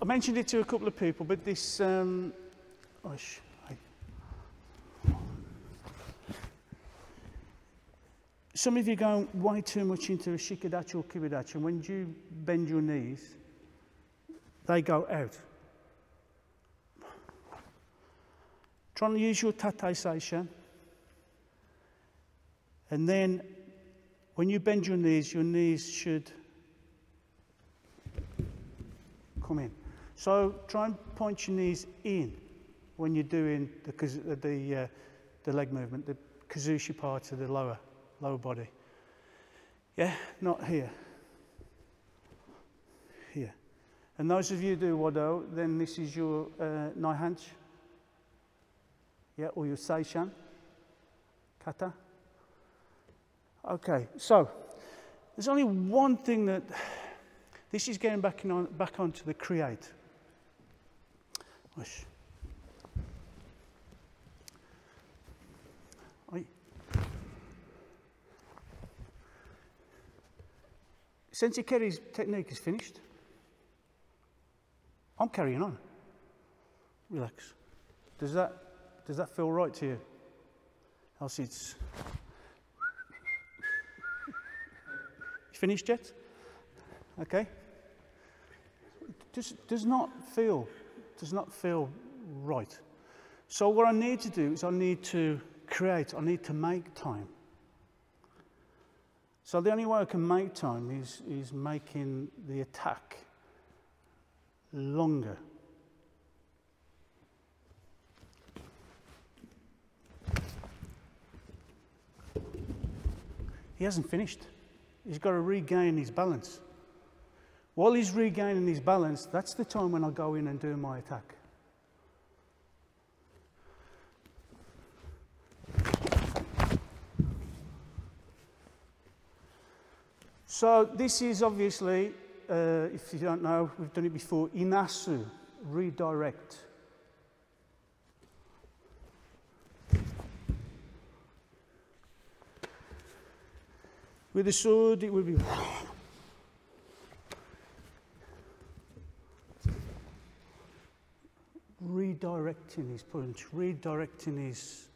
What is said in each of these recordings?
mentioned it to a couple of people, but this, some of you go way too much into a shikadachi or kibadachi, and when you bend your knees, they go out. Try and use your tate seishan, and then when you bend your knees should come in. So try and point your knees in when you're doing the leg movement, the kazushi part of the lower body. Yeah, not here. Here. And those of you who do wado, then this is your naihanchi. Yeah, or your seishan, kata. Okay, so there's only one thing that this is getting back onto the create. Sensei Keri's technique is finished. I'm carrying on. Relax. Does that feel right to you? Else it's... You finished yet? Okay. Does not feel right. So what I need to do is I need to make time. So the only way I can make time is making the attack longer. He hasn't finished. He's got to regain his balance. While he's regaining his balance, that's the time when I go in and do my attack. So this is obviously, if you don't know, we've done it before, inasu, redirect. With the sword, it would be... redirecting his punch, redirecting his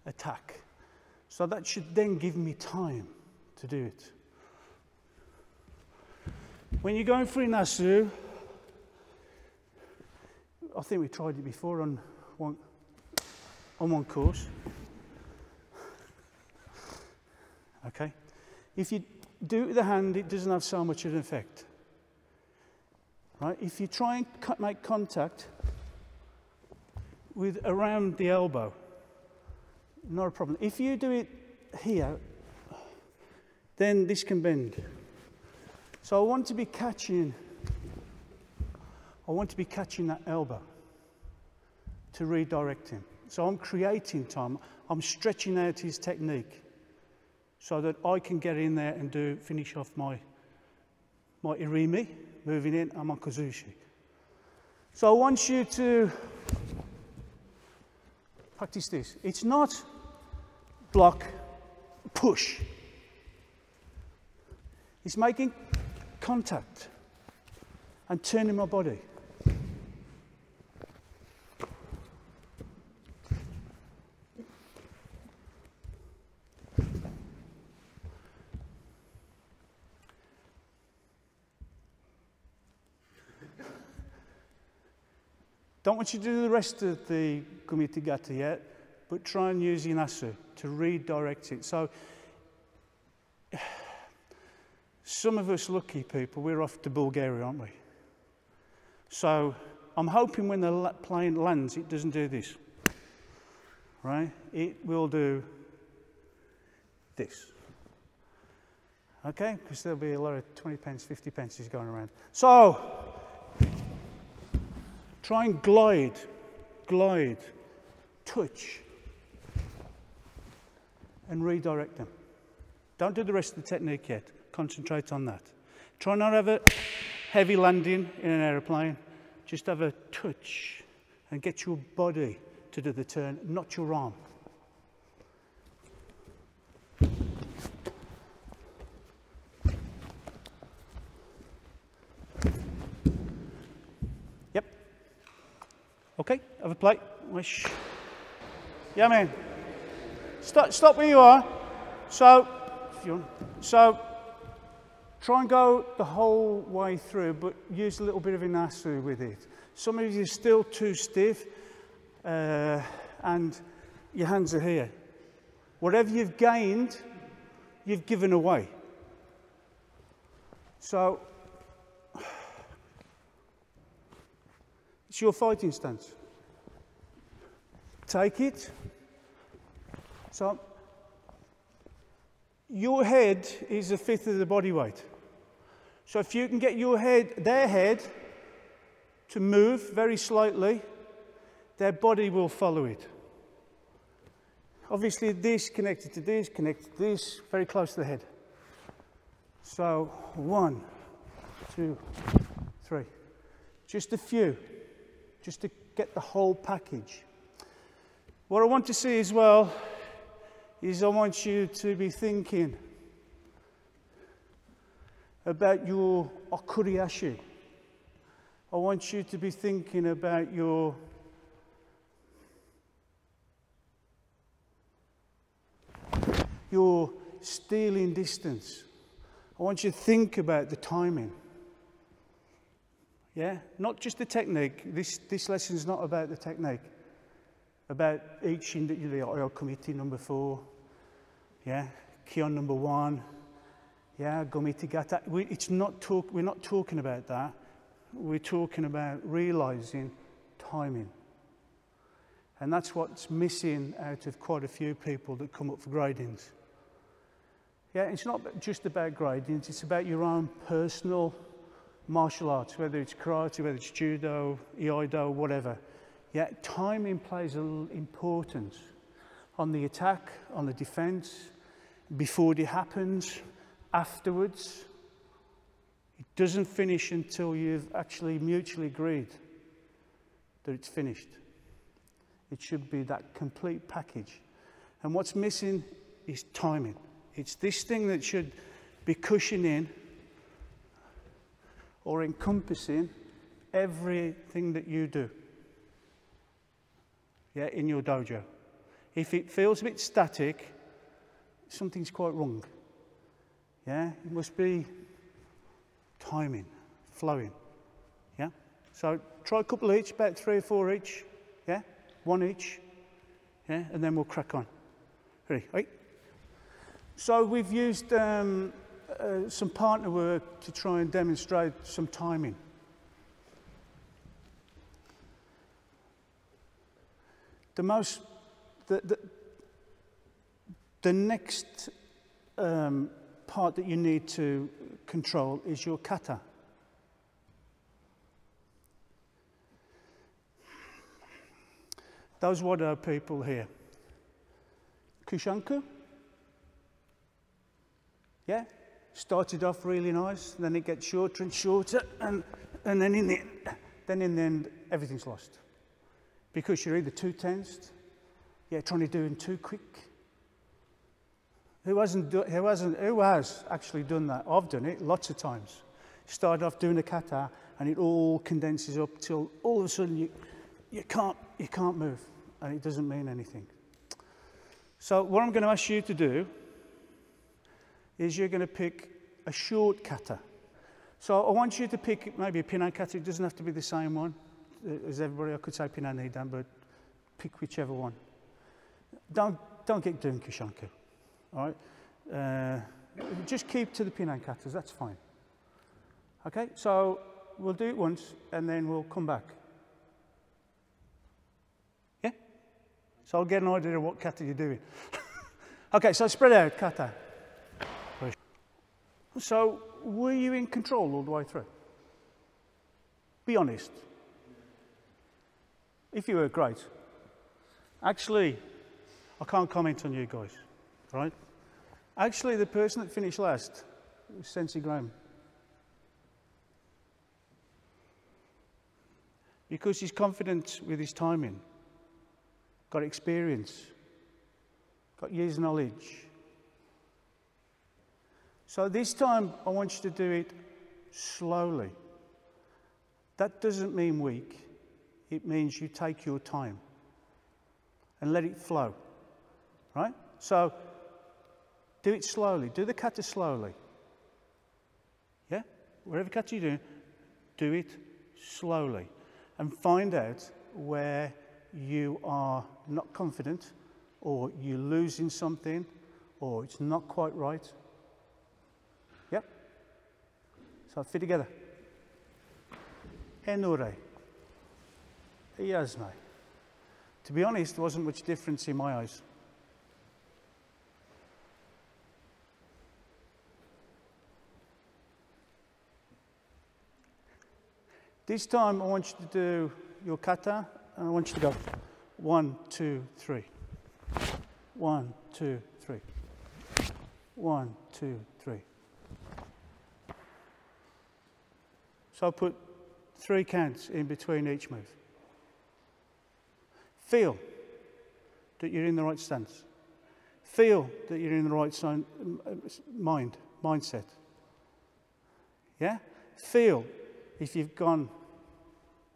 attack. So that should then give me time to do it. When you're going for inasu, I think we tried it before on one course. Okay. If you do it with the hand, it doesn't have so much of an effect. Right? If you try and make contact with around the elbow, not a problem. If you do it here, then this can bend. So I want to be catching that elbow to redirect him. So I'm creating time. I'm stretching out his technique so that I can get in there and finish off my irimi, moving in, and my kazushi. So I want you to practice this. It's not block, push. It's making contact and turning my body. Don't want you to do the rest of the Gumitigata yet, but try and use inasu to redirect it. So, some of us lucky people, we're off to Bulgaria, aren't we? So, I'm hoping when the plane lands, it doesn't do this, right? It will do this, okay? Because there'll be a lot of 20 pence, 50 pences going around. So, try and glide, touch, and redirect them. Don't do the rest of the technique yet. Concentrate on that. Try not to have a heavy landing in an aeroplane. Just have a touch and get your body to do the turn, not your arm. Yep. Okay, have a plate. Wish. Yeah, man. Stop where you are. So, try and go the whole way through, but use a little bit of Inasu with it. Some of you are still too stiff, and your hands are here. Whatever you've gained, you've given away. So, it's your fighting stance. Take it. So, your head is a fifth of the body weight. So if you can get their head to move very slightly, their body will follow it. Obviously this connected to this, very close to the head. So 1, 2, 3. Just a few, just to get the whole package. What I want to see as well is I want you to be thinking about your okuriashi. I want you to be thinking about your stealing distance. I want you to think about the timing. Yeah, not just the technique. This lesson is not about the technique. About each individual committee number 4, yeah, Kion number 1, yeah, Gomitigata. We're not talking about that. We're talking about realizing timing. And that's what's missing out of quite a few people that come up for gradings. Yeah, it's not just about gradings, it's about your own personal martial arts, whether it's karate, whether it's judo, iaido, whatever. Yeah, timing plays an importance on the attack, on the defense, before it happens, afterwards. It doesn't finish until you've actually mutually agreed that it's finished. It should be that complete package. And what's missing is timing. It's this thing that should be cushioning or encompassing everything that you do. Yeah, in your dojo. If it feels a bit static, something's quite wrong. Yeah, it must be timing, flowing. Yeah, so try a couple each, about 3 or 4 each. Yeah, 1 each. Yeah, and then we'll crack on. Ready? Right. So we've used some partner work to try and demonstrate some timing. The next part that you need to control is your kata. Those Wado people here. Kushanku. Yeah? Started off really nice, then it gets shorter and shorter, and then in the end, everything's lost. Because you're either too tensed, yeah, trying to do it too quick. Who has actually done that? I've done it lots of times. Started off doing a kata, and it all condenses up till all of a sudden you can't move, and it doesn't mean anything. So what I'm going to ask you to do is you're going to pick a short kata. So I want you to pick maybe a Pinan kata. It doesn't have to be the same one as everybody. I could say Pinan Nidan, but pick whichever one. Don't get doing Kushanku. All right? Just keep to the Pinan katas, that's fine. Okay, so we'll do it once and then we'll come back. Yeah? So I'll get an idea of what kata you're doing. Okay, so spread out, kata. So, were you in control all the way through? Be honest. If you were, great. Actually, I can't comment on you guys, right? Actually, the person that finished last was Sensei Graham. Because he's confident with his timing, got experience, got years of knowledge. So this time, I want you to do it slowly. That doesn't mean weak. it means you take your time and let it flow, right? So do it slowly. Do the kata slowly. Yeah? Whatever kata you're doing, do it slowly. And find out where you are not confident, or you're losing something, or it's not quite right. Yep. So fit together. Enure. Iyazme. To be honest, there wasn't much difference in my eyes. This time I want you to do your kata, and I want you to go 1, 2, 3. 1, 2, 3. 1, 2, 3. So I'll put 3 counts in between each move. Feel that you're in the right stance. Feel that you're in the right mindset. Yeah? Feel if you've gone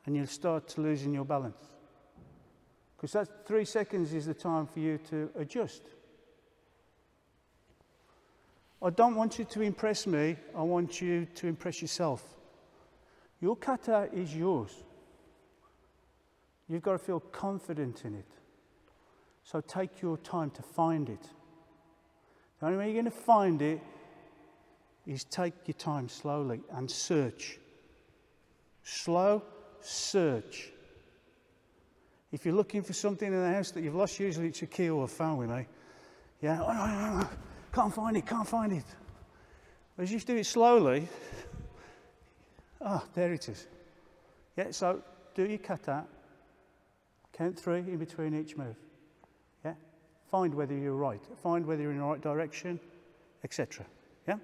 and you'll start to losing your balance. Because that 3 seconds is the time for you to adjust. I don't want you to impress me, I want you to impress yourself. Your kata is yours. You've got to feel confident in it. So take your time to find it. The only way you're going to find it is take your time slowly and search. Slow search. If you're looking for something in the house that you've lost, usually it's a key or a phone with me. Yeah, oh, no, can't find it. As you do it slowly, there it is. Yeah, so do your kata, count 3 in between each move. Yeah, find whether you're right, find whether you're in the right direction, etc. Yeah?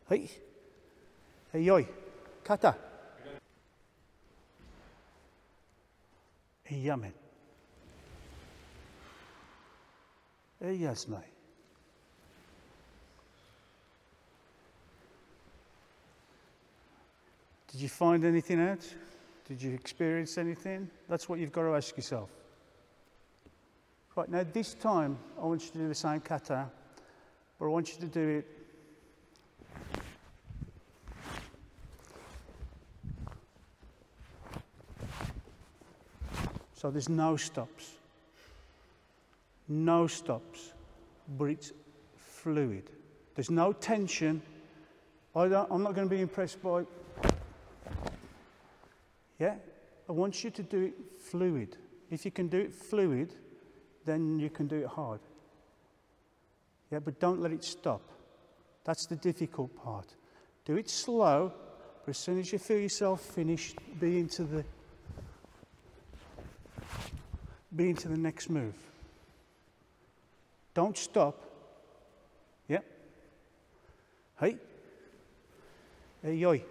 Hey, yoi, kata. Yamen. Yasmai. Did you find anything out? Did you experience anything? That's what you've got to ask yourself. Right, now this time I want you to do the same kata, but I want you to do it so there's no stops. No stops, but it's fluid. There's no tension. I'm not going to be impressed by... Yeah? I want you to do it fluid. If you can do it fluid, then you can do it hard. Yeah, but don't let it stop. That's the difficult part. Do it slow, but as soon as you feel yourself finished, be into the next move. Don't stop. Yeah? Hey. Hey, yoi.